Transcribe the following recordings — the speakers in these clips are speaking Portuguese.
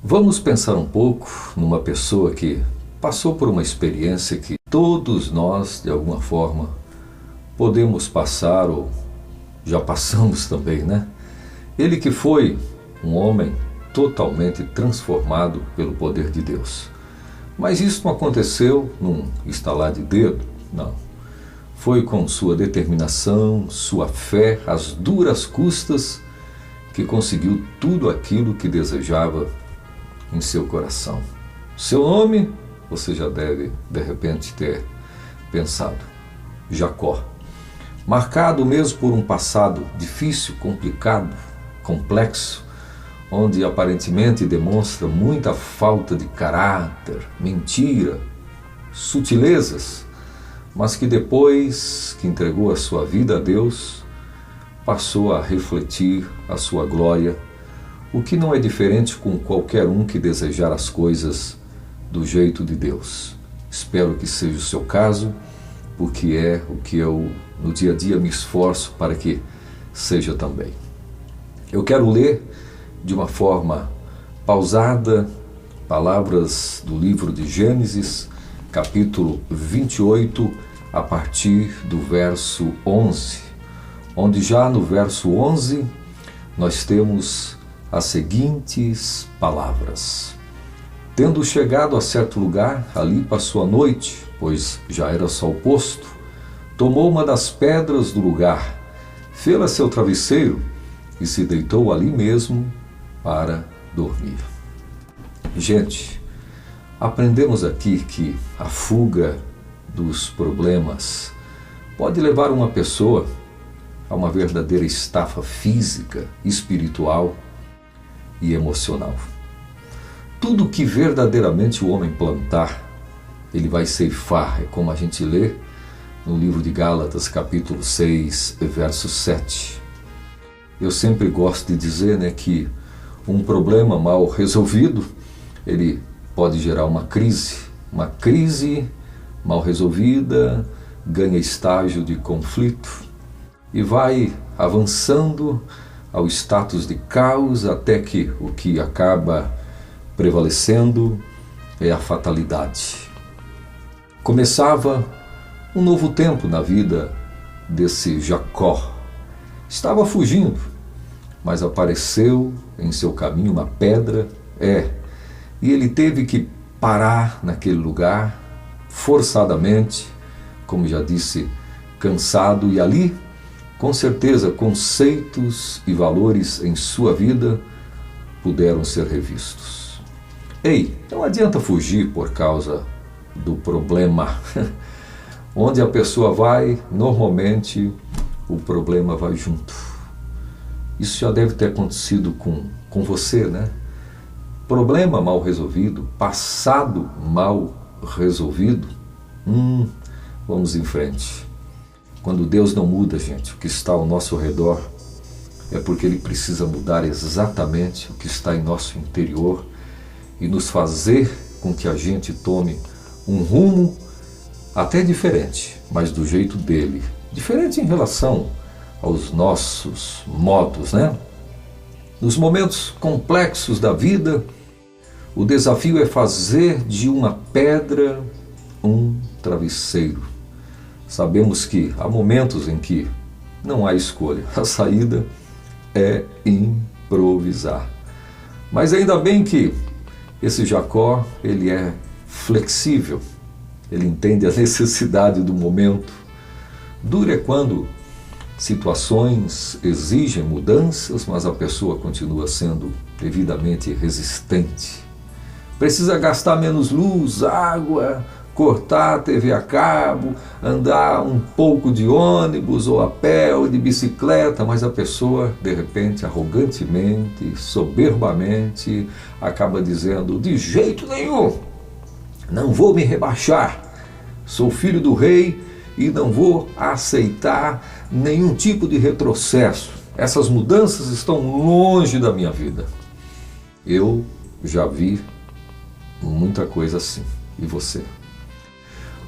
Vamos pensar um pouco numa pessoa que passou por uma experiência que todos nós, de alguma forma, podemos passar ou já passamos também, né? Ele que foi um homem totalmente transformado pelo poder de Deus. Mas isso não aconteceu num estalar de dedo, não. Foi com sua determinação, sua fé, às duras custas, que conseguiu tudo aquilo que desejava em seu coração. Seu nome, você já deve, de repente, ter pensado: Jacó. Marcado mesmo por um passado difícil, complicado, complexo, onde aparentemente demonstra muita falta de caráter, mentira, sutilezas, mas que depois que entregou a sua vida a Deus, passou a refletir a sua glória, o que não é diferente com qualquer um que desejar as coisas do jeito de Deus. Espero que seja o seu caso, porque é o que eu no dia a dia me esforço para que seja também. Eu quero ler de uma forma pausada palavras do livro de Gênesis, capítulo 28, a partir do verso 11, onde já no verso 11 nós temos as seguintes palavras: Tendo chegado a certo lugar, ali passou a noite, pois já era sol posto. Tomou uma das pedras do lugar, fê-la seu travesseiro e se deitou ali mesmo para dormir. Gente, aprendemos aqui que a fuga dos problemas pode levar uma pessoa a uma verdadeira estafa física, espiritual e emocional. Tudo que verdadeiramente o homem plantar, ele vai ceifar, é como a gente lê no livro de Gálatas, capítulo 6, verso 7. Eu sempre gosto de dizer, que um problema mal resolvido, ele pode gerar uma crise. Uma crise mal resolvida ganha estágio de conflito e vai avançando ao status de caos até que o que acaba prevalecendo é a fatalidade. Começava um novo tempo na vida desse Jacó. Estava fugindo, mas apareceu em seu caminho uma pedra, e ele teve que parar naquele lugar, forçadamente, como já disse, cansado, e ali, com certeza, conceitos e valores em sua vida puderam ser revistos. Ei, não adianta fugir por causa do problema. Onde a pessoa vai, normalmente o problema vai junto. Isso já deve ter acontecido com você, né? Problema mal resolvido, passado mal resolvido. Vamos em frente. Quando Deus não muda, gente, o que está ao nosso redor, é porque Ele precisa mudar exatamente o que está em nosso interior e nos fazer com que a gente tome um rumo até diferente, mas do jeito dele. Diferente em relação aos nossos modos, né? Nos momentos complexos da vida, o desafio é fazer de uma pedra um travesseiro. Sabemos que há momentos em que não há escolha. A saída é improvisar. Mas ainda bem que esse Jacó, ele é flexível. Ele entende a necessidade do momento. Duro é quando situações exigem mudanças, mas a pessoa continua sendo devidamente resistente. Precisa gastar menos luz, água, cortar a TV a cabo, andar um pouco de ônibus ou a pé ou de bicicleta, mas a pessoa, de repente, arrogantemente, soberbamente, acaba dizendo: de jeito nenhum, não vou me rebaixar, sou filho do rei e não vou aceitar nenhum tipo de retrocesso. Essas mudanças estão longe da minha vida. Eu já vi muita coisa assim. E você?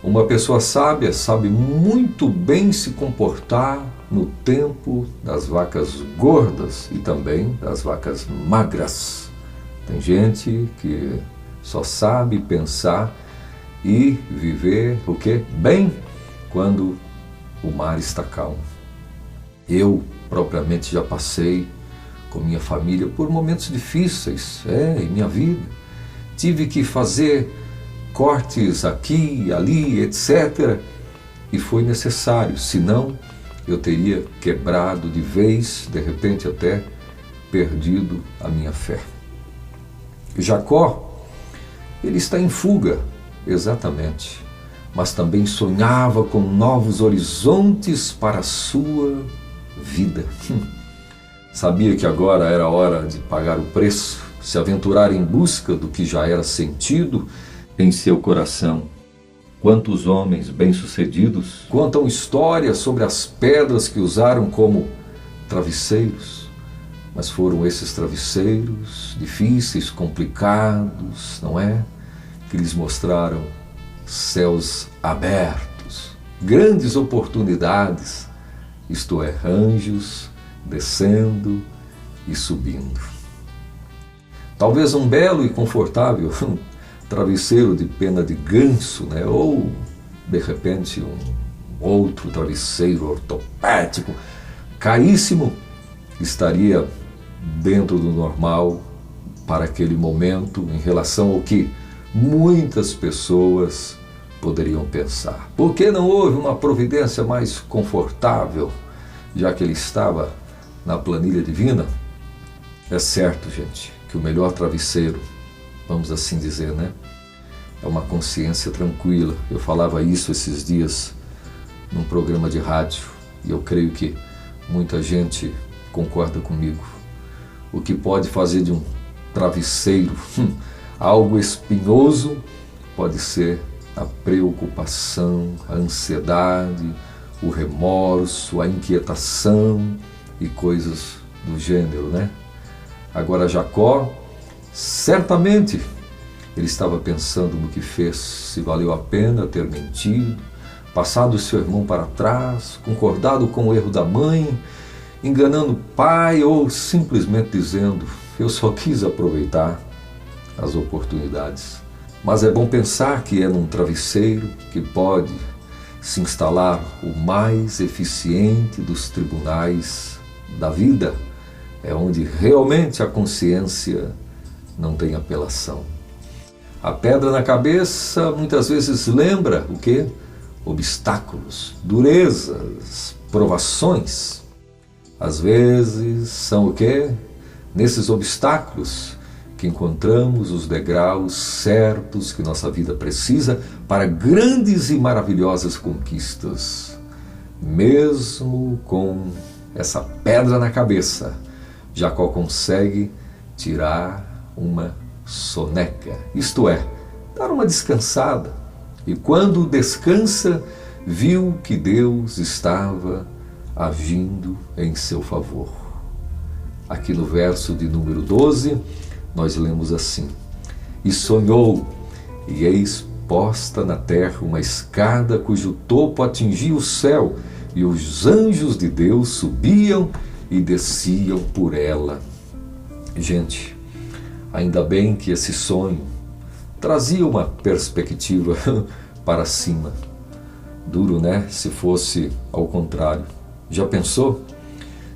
Uma pessoa sábia sabe muito bem se comportar no tempo das vacas gordas e também das vacas magras. Tem gente que só sabe pensar e viver o quê? Bem quando o mar está calmo. Eu, propriamente, já passei com minha família por momentos difíceis, em minha vida. Tive que fazer cortes aqui, ali, etc. E foi necessário, senão eu teria quebrado de vez, de repente até perdido a minha fé. Jacó, ele está em fuga, exatamente, mas também sonhava com novos horizontes para a sua vida. Sabia que agora era hora de pagar o preço, se aventurar em busca do que já era sentido em seu coração. Quantos homens bem-sucedidos contam histórias sobre as pedras que usaram como travesseiros, mas foram esses travesseiros difíceis, complicados, não é? Que lhes mostraram céus abertos, grandes oportunidades, isto é, anjos descendo e subindo. Talvez um belo e confortável travesseiro de pena de ganso, né? Ou, de repente, um outro travesseiro ortopédico caríssimo estaria dentro do normal para aquele momento em relação ao que muitas pessoas poderiam pensar. Por que não houve uma providência mais confortável, já que ele estava na planilha divina? É certo, gente, que o melhor travesseiro, vamos assim dizer, né? É uma consciência tranquila. Eu falava isso esses dias num programa de rádio e eu creio que muita gente concorda comigo. O que pode fazer de um travesseiro algo espinhoso pode ser a preocupação, a ansiedade, o remorso, a inquietação e coisas do gênero, né? Agora Jacó, certamente, ele estava pensando no que fez, se valeu a pena ter mentido, passado o seu irmão para trás, concordado com o erro da mãe, enganando o pai ou simplesmente dizendo, eu só quis aproveitar as oportunidades. Mas é bom pensar que é num travesseiro que pode se instalar o mais eficiente dos tribunais da vida, é onde realmente a consciência não tem apelação. A pedra na cabeça muitas vezes lembra o quê? Obstáculos, durezas, provações. Às vezes são o quê? Nesses obstáculos que encontramos os degraus certos que nossa vida precisa para grandes e maravilhosas conquistas. Mesmo com essa pedra na cabeça, Jacó consegue tirar uma soneca, isto é, dar uma descansada. E quando descansa, viu que Deus estava agindo em seu favor. Aqui no verso de número 12, nós lemos assim: E sonhou, e eis posta na terra uma escada cujo topo atingia o céu, e os anjos de Deus subiam e desciam por ela. Gente, ainda bem que esse sonho trazia uma perspectiva para cima. Duro, né? Se fosse ao contrário. Já pensou?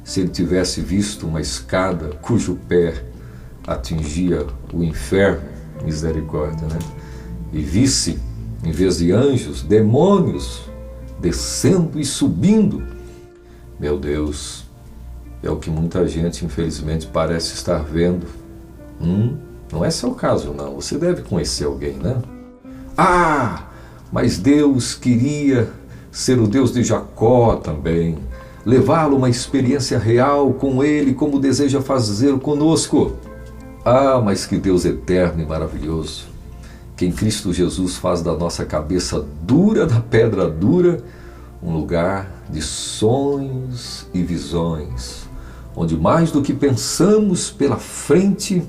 Se ele tivesse visto uma escada cujo pé atingia o inferno, misericórdia, né? E visse, em vez de anjos, demônios descendo e subindo. Meu Deus, é o que muita gente, infelizmente, parece estar vendo. Não é seu caso, não. Você deve conhecer alguém, né? Mas Deus queria ser o Deus de Jacó também, levá-lo a uma experiência real com Ele, como deseja fazer conosco. Mas que Deus eterno e maravilhoso, que em Cristo Jesus faz da nossa cabeça dura, da pedra dura, um lugar de sonhos e visões, onde mais do que pensamos pela frente,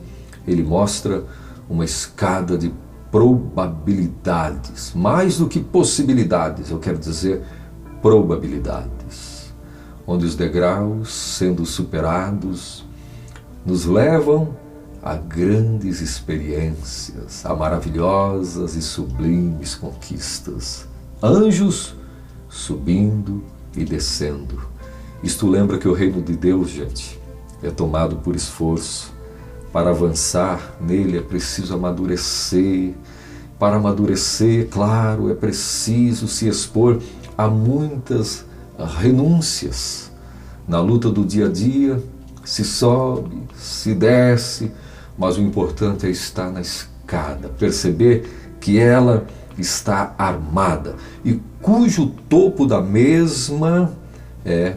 Ele mostra uma escada de probabilidades, mais do que possibilidades, eu quero dizer probabilidades, onde os degraus, sendo superados, nos levam a grandes experiências, a maravilhosas e sublimes conquistas. Anjos subindo e descendo. Isto lembra que o reino de Deus, gente, é tomado por esforço. Para avançar nele é preciso amadurecer. Para amadurecer, claro, é preciso se expor a muitas renúncias. Na luta do dia a dia, se sobe, se desce, mas o importante é estar na escada, perceber que ela está armada e cujo topo da mesma é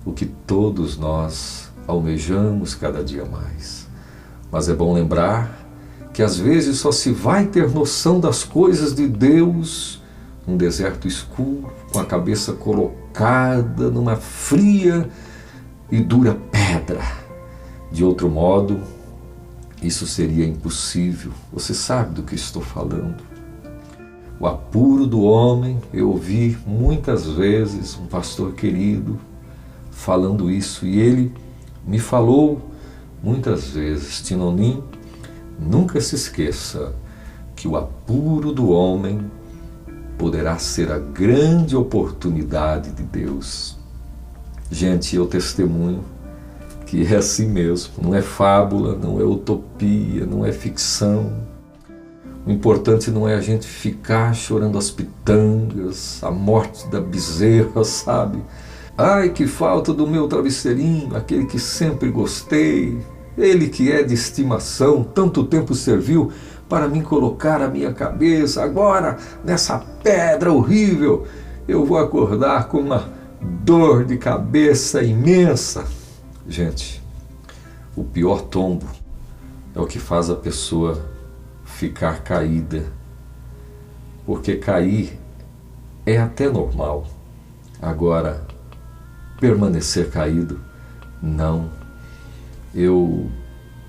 o que todos nós almejamos cada dia mais. Mas é bom lembrar que às vezes só se vai ter noção das coisas de Deus num deserto escuro, com a cabeça colocada numa fria e dura pedra. De outro modo, isso seria impossível. Você sabe do que estou falando. O apuro do homem, eu ouvi muitas vezes um pastor querido falando isso, e ele me falou muitas vezes: Tinonim, nunca se esqueça que o apuro do homem poderá ser a grande oportunidade de Deus. Gente, eu testemunho que é assim mesmo, não é fábula, não é utopia, não é ficção. O importante não é a gente ficar chorando as pitangas, a morte da bezerra, sabe? Ai, que falta do meu travesseirinho, aquele que sempre gostei, ele que é de estimação, tanto tempo serviu para mim colocar a minha cabeça, agora, nessa pedra horrível, eu vou acordar com uma dor de cabeça imensa. Gente, o pior tombo é o que faz a pessoa ficar caída, porque cair é até normal. Agora, permanecer caído, não. Eu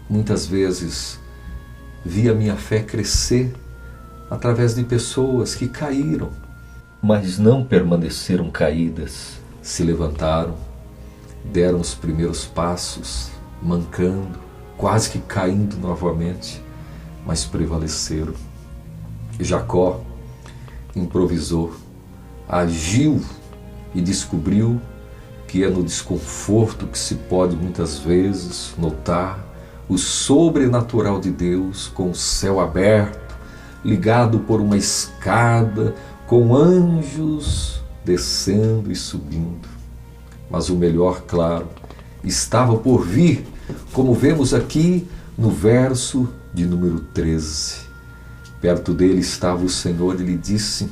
muitas vezes vi a minha fé crescer através de pessoas que caíram, mas não permaneceram caídas, se levantaram, deram os primeiros passos, mancando, quase que caindo novamente, mas prevaleceram. Jacó improvisou, agiu e descobriu que é no desconforto que se pode muitas vezes notar o sobrenatural de Deus, com o céu aberto, ligado por uma escada, com anjos descendo e subindo. Mas o melhor, claro, estava por vir, como vemos aqui no verso de número 13. Perto dele estava o Senhor e lhe disse: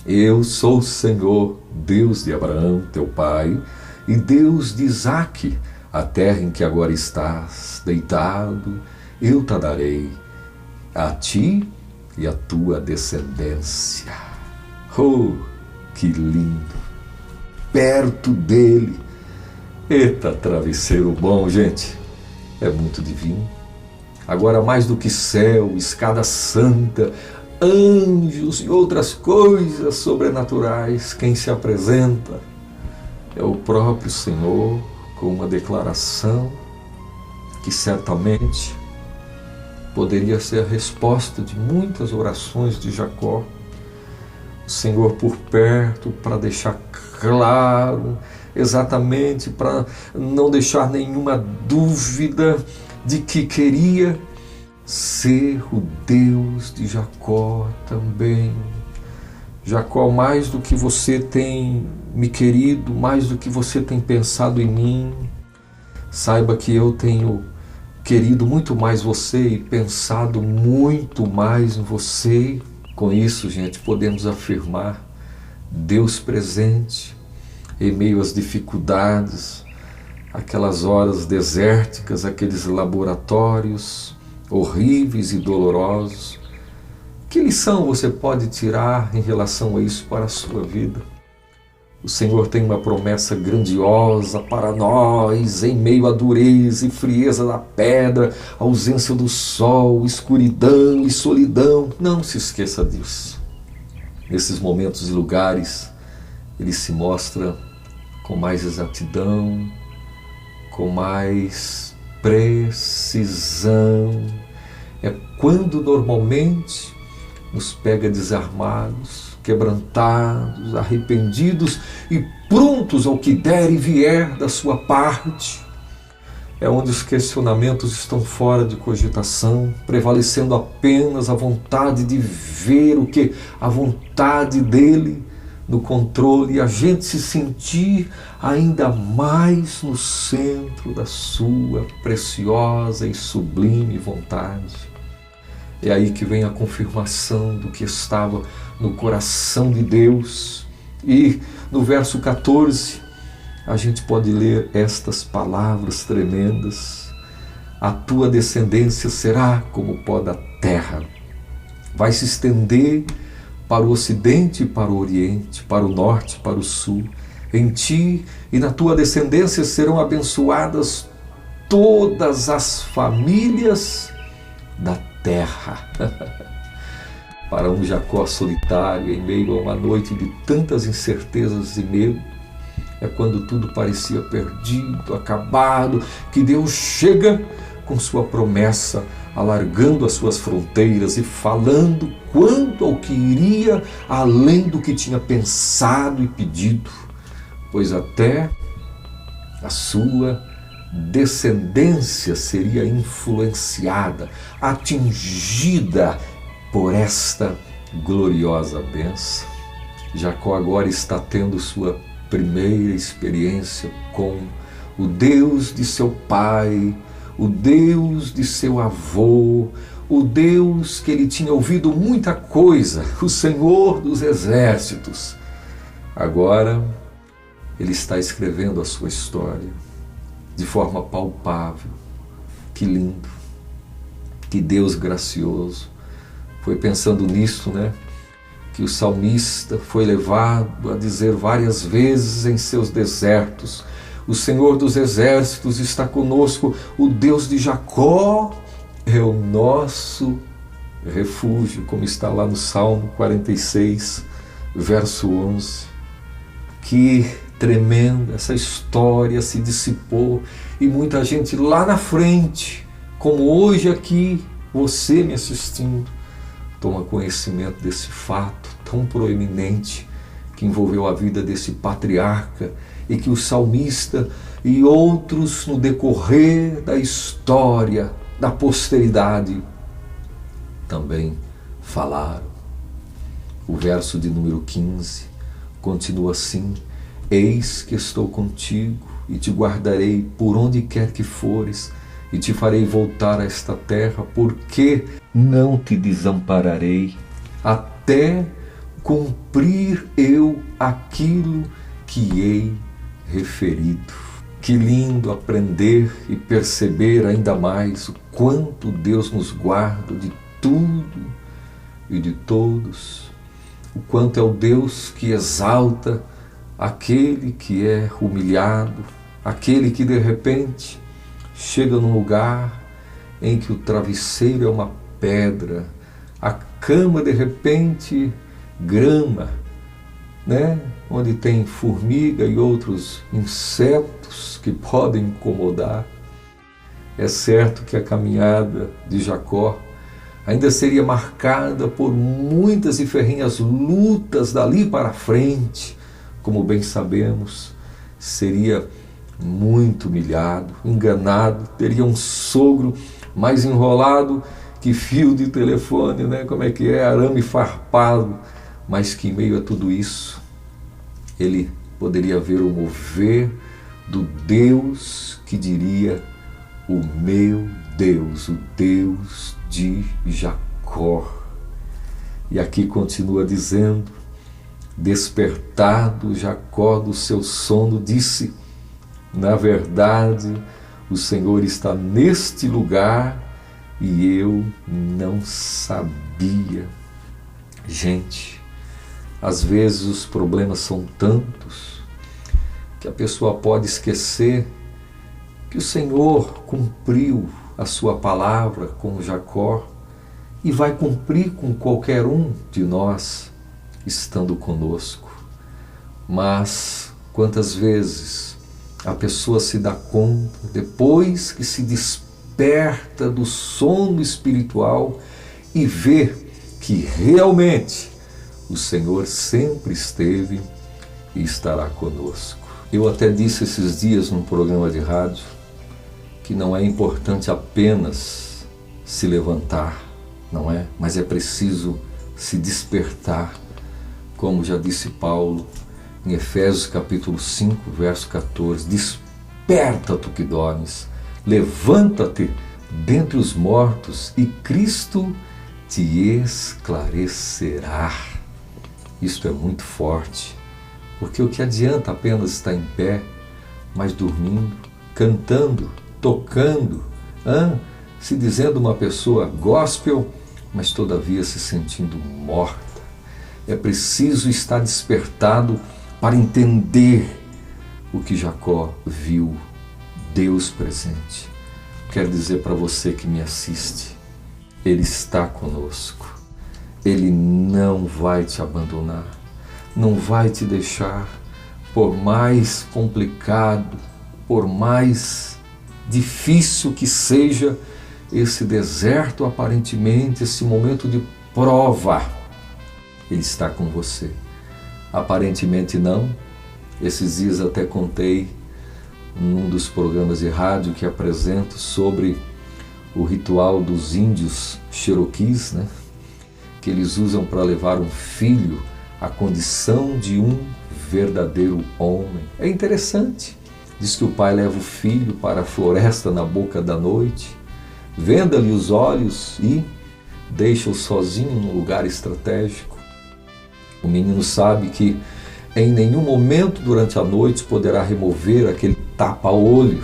Eu sou o Senhor, Deus de Abraão, teu pai, e Deus de Isaque. A terra em que agora estás deitado, eu te darei, a ti e a tua descendência. Oh, que lindo! Perto dele. Eita, travesseiro bom, gente. É muito divino. Agora, mais do que céu, escada santa, anjos e outras coisas sobrenaturais, quem se apresenta é o próprio Senhor, com uma declaração que certamente poderia ser a resposta de muitas orações de Jacó. O Senhor por perto, para deixar claro, exatamente para não deixar nenhuma dúvida de que queria ser o Deus de Jacó também. Jacó, mais do que você tem me querido, mais do que você tem pensado em mim, saiba que eu tenho querido muito mais você e pensado muito mais em você. Com isso, gente, podemos afirmar Deus presente em meio às dificuldades, aquelas horas desérticas, aqueles laboratórios horríveis e dolorosos. Que lição você pode tirar em relação a isso para a sua vida? O Senhor tem uma promessa grandiosa para nós, em meio à dureza e frieza da pedra, ausência do sol, escuridão e solidão. Não se esqueça disso. Nesses momentos e lugares, Ele se mostra com mais exatidão, com mais precisão. É quando normalmente nos pega desarmados, quebrantados, arrependidos e prontos ao que der e vier da sua parte. É onde os questionamentos estão fora de cogitação, prevalecendo apenas a vontade de ver o que a vontade dele no controle, e a gente se sentir ainda mais no centro da sua preciosa e sublime vontade. É aí que vem a confirmação do que estava no coração de Deus. E no verso 14, a gente pode ler estas palavras tremendas: a tua descendência será como o pó da terra, vai se estender para o ocidente e para o oriente, para o norte e para o sul. Em ti e na tua descendência serão abençoadas todas as famílias da terra. Para um Jacó solitário, em meio a uma noite de tantas incertezas e medo, é quando tudo parecia perdido, acabado, que Deus chega com sua promessa, alargando as suas fronteiras e falando quanto ao que iria além do que tinha pensado e pedido, pois até a sua descendência seria influenciada, atingida por esta gloriosa bênção. Jacó agora está tendo sua primeira experiência com o Deus de seu pai, o Deus de seu avô, o Deus que ele tinha ouvido muita coisa, o Senhor dos exércitos. Agora ele está escrevendo a sua história de forma palpável. Que lindo, que Deus gracioso. Foi pensando nisso, que o salmista foi levado a dizer várias vezes em seus desertos: o Senhor dos exércitos está conosco, o Deus de Jacó é o nosso refúgio, como está lá no Salmo 46, verso 11. Que tremenda, essa história se dissipou e muita gente lá na frente, como hoje aqui, você me assistindo, toma conhecimento desse fato tão proeminente que envolveu a vida desse patriarca e que o salmista e outros no decorrer da história, da posteridade, também falaram. O verso de número 15 continua assim: eis que estou contigo e te guardarei por onde quer que fores e te farei voltar a esta terra, porque não te desampararei até cumprir eu aquilo que hei referido. Que lindo aprender e perceber ainda mais o quanto Deus nos guarda de tudo e de todos, o quanto é o Deus que exalta aquele que é humilhado, aquele que de repente chega num lugar em que o travesseiro é uma pedra, a cama de repente grama, onde tem formiga e outros insetos que podem incomodar. É certo que a caminhada de Jacó ainda seria marcada por muitas e ferrenhas lutas dali para frente. Como bem sabemos, seria muito humilhado, enganado, teria um sogro mais enrolado que fio de telefone, como é que é, arame farpado, mas que em meio a tudo isso, ele poderia ver o mover do Deus que diria: o meu Deus, o Deus de Jacó. E aqui continua dizendo: despertado Jacó do seu sono, disse: na verdade, o Senhor está neste lugar e eu não sabia. Gente, às vezes os problemas são tantos que a pessoa pode esquecer que o Senhor cumpriu a sua palavra com Jacó e vai cumprir com qualquer um de nós estando conosco. Mas quantas vezes a pessoa se dá conta, depois que se desperta do sono espiritual e vê que realmente o Senhor sempre esteve e estará conosco. Eu até disse esses dias num programa de rádio que não é importante apenas se levantar, não é? Mas é preciso se despertar, como já disse Paulo em Efésios capítulo 5, verso 14, desperta tu que dormes, levanta-te dentre os mortos e Cristo te esclarecerá. Isto é muito forte, porque o que adianta apenas estar em pé, mas dormindo, cantando, tocando, se dizendo uma pessoa gospel, mas todavia se sentindo morta. É preciso estar despertado para entender o que Jacó viu, Deus presente. Quero dizer para você que me assiste, Ele está conosco. Ele não vai te abandonar, não vai te deixar, por mais complicado, por mais difícil que seja esse deserto, aparentemente, esse momento de prova, Ele está com você. Aparentemente não. Esses dias até contei num dos programas de rádio que apresento sobre o ritual dos índios Cherokees, né? Que eles usam para levar um filho à condição de um verdadeiro homem. É interessante. Diz que o pai leva o filho para a floresta na boca da noite, venda-lhe os olhos e deixa-o sozinho num lugar estratégico. O menino sabe que em nenhum momento durante a noite poderá remover aquele tapa-olho.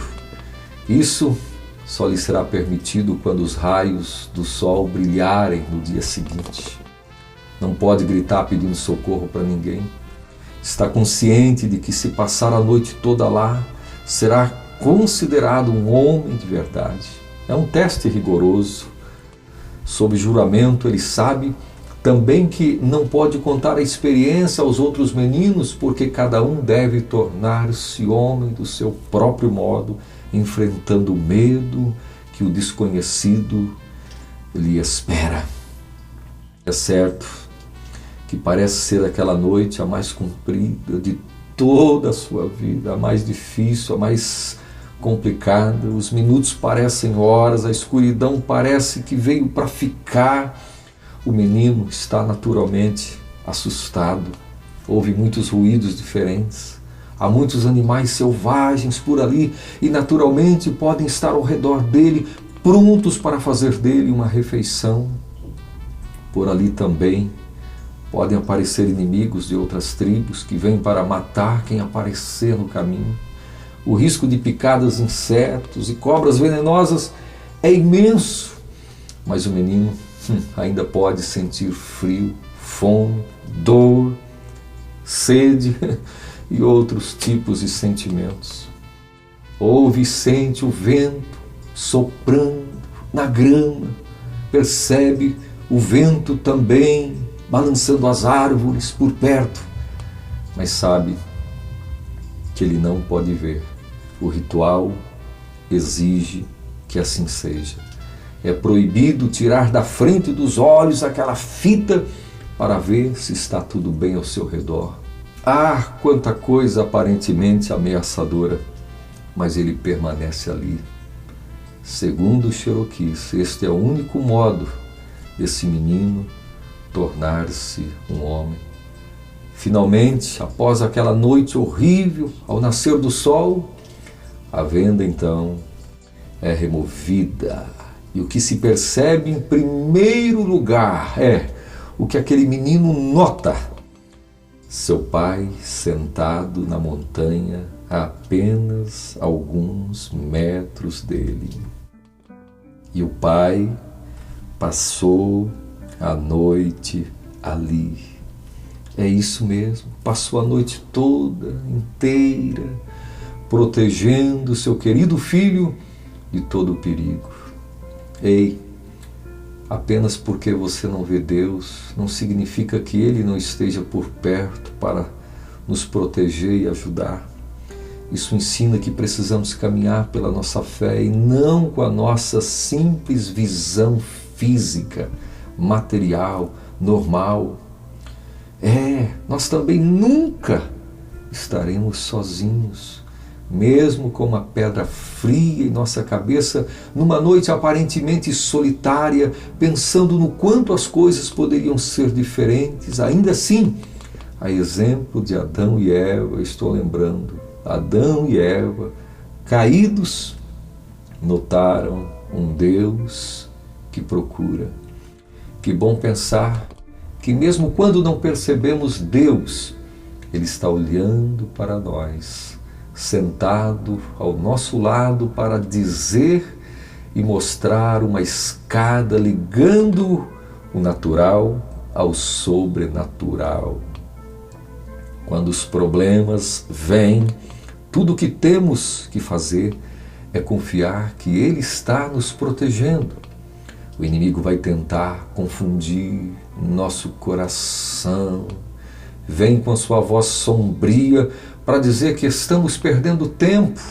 Isso só lhe será permitido quando os raios do sol brilharem no dia seguinte. Não pode gritar pedindo socorro para ninguém. Está consciente de que se passar a noite toda lá, será considerado um homem de verdade. É um teste rigoroso. Sob juramento, ele sabe também que não pode contar a experiência aos outros meninos, porque cada um deve tornar-se homem do seu próprio modo, enfrentando o medo que o desconhecido lhe espera. É certo que parece ser aquela noite a mais comprida de toda a sua vida, a mais difícil, a mais complicada. Os minutos parecem horas, a escuridão parece que veio para ficar. O menino está naturalmente assustado, ouve muitos ruídos diferentes, há muitos animais selvagens por ali e naturalmente podem estar ao redor dele, prontos para fazer dele uma refeição. Por ali também podem aparecer inimigos de outras tribos que vêm para matar quem aparecer no caminho. O risco de picadas, insetos e cobras venenosas é imenso, mas o menino ainda pode sentir frio, fome, dor, sede e outros tipos de sentimentos. Ouve e sente o vento soprando na grama, percebe o vento também balançando as árvores por perto, mas sabe que ele não pode ver. O ritual exige que assim seja. É proibido tirar da frente dos olhos aquela fita para ver se está tudo bem ao seu redor. Ah, quanta coisa aparentemente ameaçadora, mas ele permanece ali. Segundo os Cherokees, este é o único modo desse menino tornar-se um homem. Finalmente, após aquela noite horrível, ao nascer do sol, a venda então é removida. E o que se percebe em primeiro lugar é o que aquele menino nota: seu pai sentado na montanha a apenas alguns metros dele. E o pai passou a noite ali. É isso mesmo, passou a noite toda inteira protegendo seu querido filho de todo o perigo. Ei, apenas porque você não vê Deus, não significa que Ele não esteja por perto para nos proteger e ajudar. Isso ensina que precisamos caminhar pela nossa fé e não com a nossa simples visão física, material, normal. Nós também nunca estaremos sozinhos, mesmo com uma pedra fria em nossa cabeça, numa noite aparentemente solitária, pensando no quanto as coisas poderiam ser diferentes. Ainda assim, a exemplo de Adão e Eva, estou lembrando, Adão e Eva, caídos, notaram um Deus que procura. Que bom pensar que mesmo quando não percebemos Deus, Ele está olhando para nós, sentado ao nosso lado para dizer e mostrar uma escada ligando o natural ao sobrenatural. Quando os problemas vêm, tudo o que temos que fazer é confiar que Ele está nos protegendo. O inimigo vai tentar confundir nosso coração. Vem com a sua voz sombria para dizer que estamos perdendo tempo.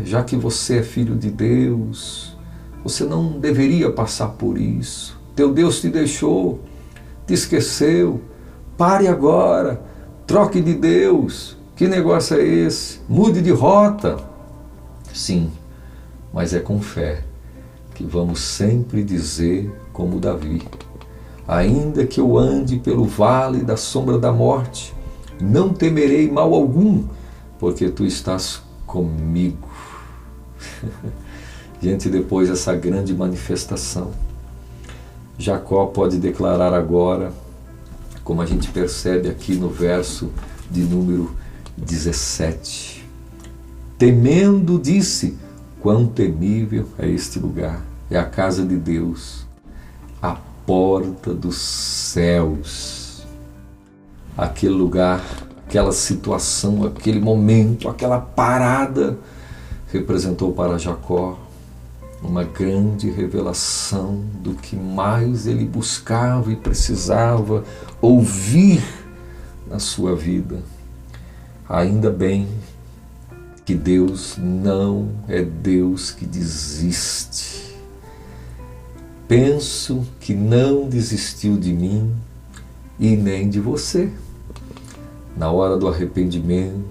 Já que você é filho de Deus, você não deveria passar por isso. Teu Deus te deixou, te esqueceu. Pare agora, troque de Deus. Que negócio é esse? Mude de rota. Sim, mas é com fé que vamos sempre dizer como Davi: ainda que eu ande pelo vale da sombra da morte, não temerei mal algum, porque tu estás comigo. Gente, depois dessa grande manifestação, Jacó pode declarar agora, como a gente percebe aqui no verso de número 17. Temendo, disse: quão temível é este lugar, é a casa de Deus, a porta dos céus. Aquele lugar, aquela situação, aquele momento, aquela parada, representou para Jacó uma grande revelação do que mais ele buscava e precisava ouvir na sua vida. Ainda bem que Deus não é Deus que desiste. Penso que não desistiu de mim e nem de você. Na hora do arrependimento,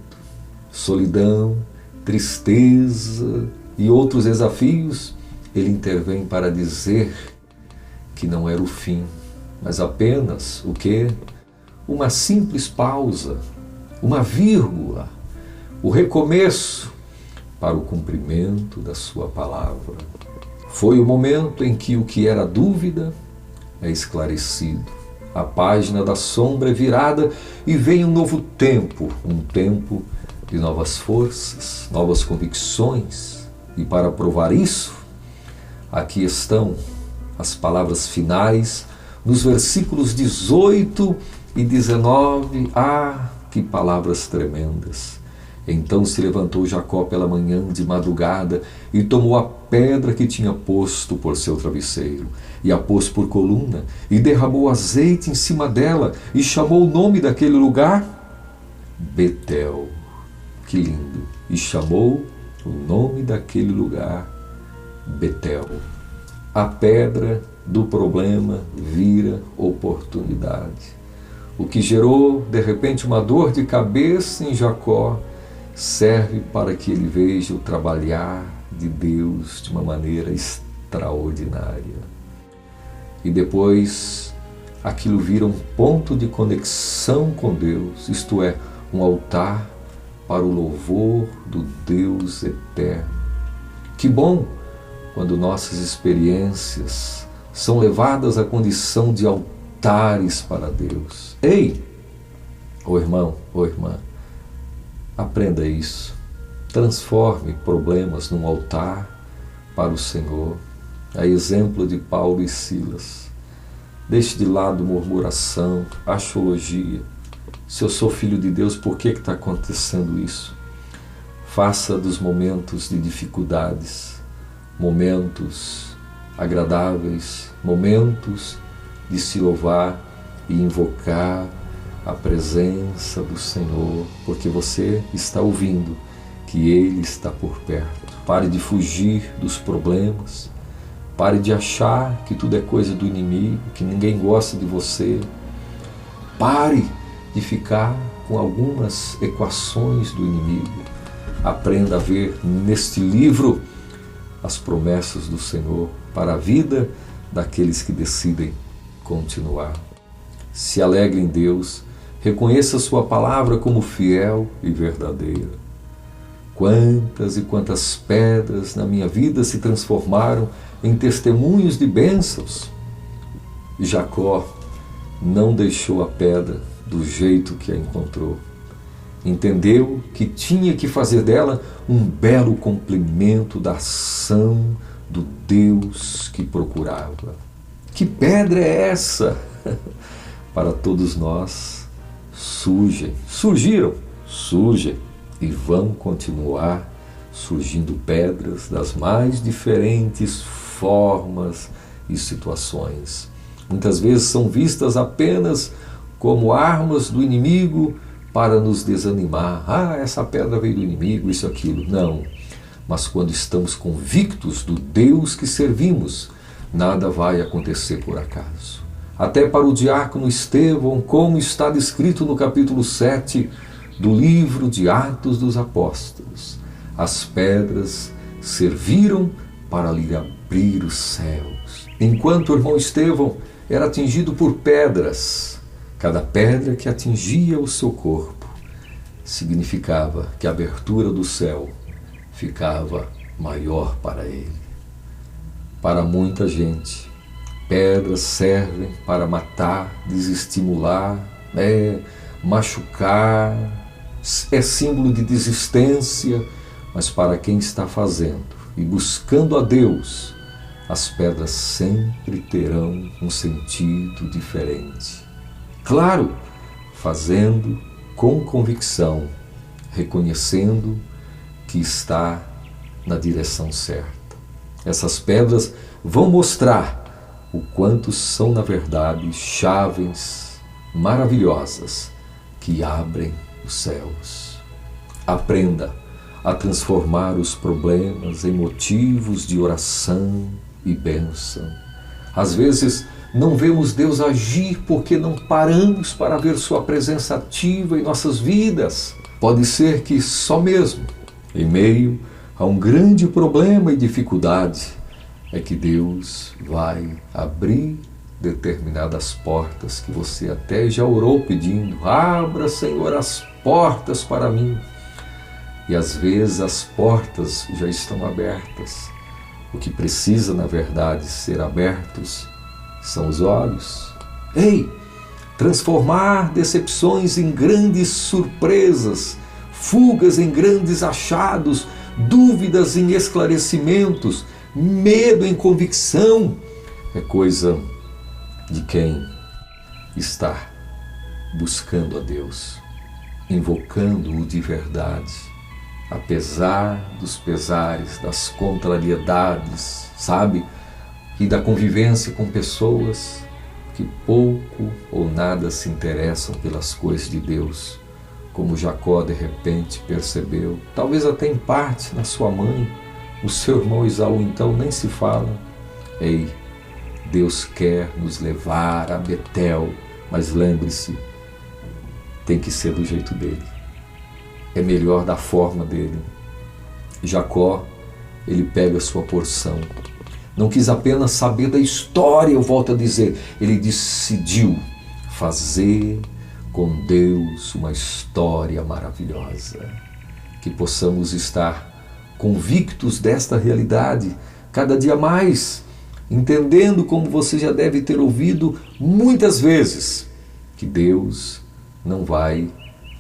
solidão, tristeza e outros desafios, Ele intervém para dizer que não era o fim, mas apenas o quê? Uma simples pausa, uma vírgula, o recomeço para o cumprimento da sua palavra. Foi o momento em que o que era dúvida é esclarecido. A página da sombra é virada e vem um novo tempo, um tempo de novas forças, novas convicções. E para provar isso, aqui estão as palavras finais nos versículos 18 e 19. Que palavras tremendas! Então se levantou Jacó pela manhã de madrugada e tomou a pedra que tinha posto por seu travesseiro, e a pôs por coluna, e derramou azeite em cima dela, e chamou o nome daquele lugar Betel. Que lindo! E chamou o nome daquele lugar Betel. A pedra do problema vira oportunidade. O que gerou, de repente, uma dor de cabeça em Jacó, serve para que ele veja o trabalhar de Deus de uma maneira extraordinária. E depois, aquilo vira um ponto de conexão com Deus, isto é, um altar para o louvor do Deus eterno. Que bom quando nossas experiências são levadas à condição de altares para Deus. Ei, ô irmão, ô irmã, aprenda isso. Transforme problemas num altar para o Senhor. A exemplo de Paulo e Silas. Deixe de lado murmuração, axiologia. Se eu sou filho de Deus, por que está acontecendo isso? Faça dos momentos de dificuldades momentos agradáveis, momentos de se louvar e invocar a presença do Senhor, porque você está ouvindo que Ele está por perto. Pare de fugir dos problemas, pare de achar que tudo é coisa do inimigo, que ninguém gosta de você. Pare de ficar com algumas equações do inimigo. Aprenda a ver neste livro as promessas do Senhor para a vida daqueles que decidem continuar. Se alegre em Deus, reconheça sua palavra como fiel e verdadeira. Quantas e quantas pedras na minha vida se transformaram em testemunhos de bênçãos. Jacó não deixou a pedra do jeito que a encontrou. Entendeu que tinha que fazer dela um belo complemento da ação do Deus que procurava. Que pedra é essa? Para todos nós, surgiram e vão continuar surgindo pedras das mais diferentes formas e situações. Muitas vezes são vistas apenas como armas do inimigo para nos desanimar. Essa pedra veio do inimigo, isso, aquilo. Não. Mas quando estamos convictos do Deus que servimos, nada vai acontecer por acaso. Até para o diácono Estevão, como está descrito no capítulo 7 do livro de Atos dos Apóstolos, as pedras serviram para lhe abrir os céus. Enquanto o irmão Estevão era atingido por pedras, cada pedra que atingia o seu corpo significava que a abertura do céu ficava maior para ele. Para muita gente, pedras servem para matar, desestimular, machucar, é símbolo de desistência, mas para quem está fazendo e buscando a Deus, as pedras sempre terão um sentido diferente. Claro, fazendo com convicção, reconhecendo que está na direção certa. Essas pedras vão mostrar o quanto são, na verdade, chaves maravilhosas que abrem os céus. Aprenda a transformar os problemas em motivos de oração e bênção. Às vezes, não vemos Deus agir porque não paramos para ver sua presença ativa em nossas vidas. Pode ser que só mesmo, em meio a um grande problema e dificuldade, é que Deus vai abrir determinadas portas que você até já orou pedindo. Abra, Senhor, as portas para mim. E às vezes as portas já estão abertas. O que precisa, na verdade, ser abertos são os olhos. Transformar decepções em grandes surpresas, fugas em grandes achados, dúvidas em esclarecimentos, medo em convicção, é coisa de quem está buscando a Deus, invocando-o de verdade, apesar dos pesares, das contrariedades, sabe? E da convivência com pessoas que pouco ou nada se interessam pelas coisas de Deus, como Jacó de repente percebeu, talvez até em parte na sua mãe, o seu irmão Esaú então nem se fala. Deus quer nos levar a Betel, mas lembre-se, tem que ser do jeito dele. É melhor da forma dele. Jacó, ele pega a sua porção. Não quis apenas saber da história, eu volto a dizer, ele decidiu fazer com Deus uma história maravilhosa. Que possamos estar convictos desta realidade cada dia mais, entendendo, como você já deve ter ouvido muitas vezes, que Deus não vai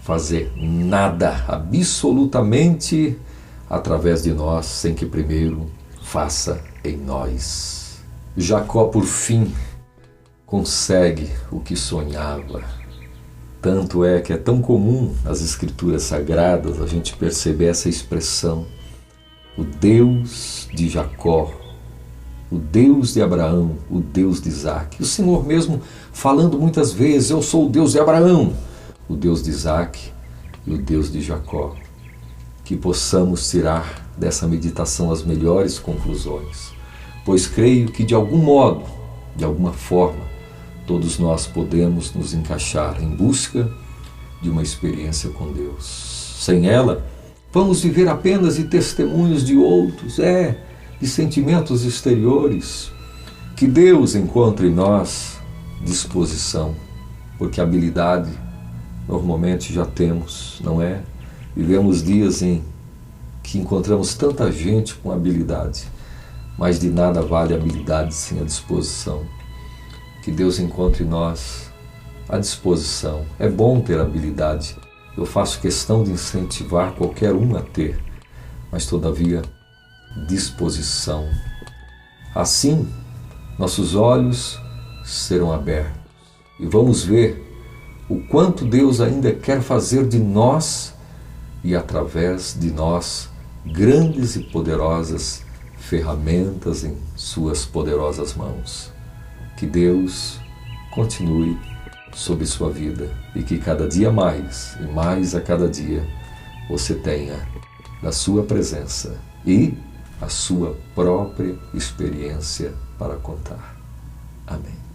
fazer nada, absolutamente, através de nós, sem que primeiro faça em nós. Jacó, por fim, consegue o que sonhava. Tanto é que é tão comum nas Escrituras Sagradas a gente perceber essa expressão: o Deus de Jacó, o Deus de Abraão, o Deus de Isaac. O Senhor mesmo falando muitas vezes: eu sou o Deus de Abraão, o Deus de Isaac e o Deus de Jacó. Que possamos tirar dessa meditação as melhores conclusões, pois creio que de algum modo, de alguma forma, todos nós podemos nos encaixar em busca de uma experiência com Deus. Sem ela, vamos viver apenas de testemunhos de outros, de sentimentos exteriores. Que Deus encontre em nós disposição, porque habilidade normalmente já temos, não é? Vivemos dias em que encontramos tanta gente com habilidade, mas de nada vale a habilidade sem a disposição. Que Deus encontre em nós a disposição. É bom ter habilidade, eu faço questão de incentivar qualquer um a ter, mas todavia, disposição. Assim, nossos olhos serão abertos e vamos ver o quanto Deus ainda quer fazer de nós e através de nós grandes e poderosas ferramentas em suas poderosas mãos. Que Deus continue sobre sua vida e que cada dia mais e mais a cada dia você tenha da sua presença e a sua própria experiência para contar. Amém.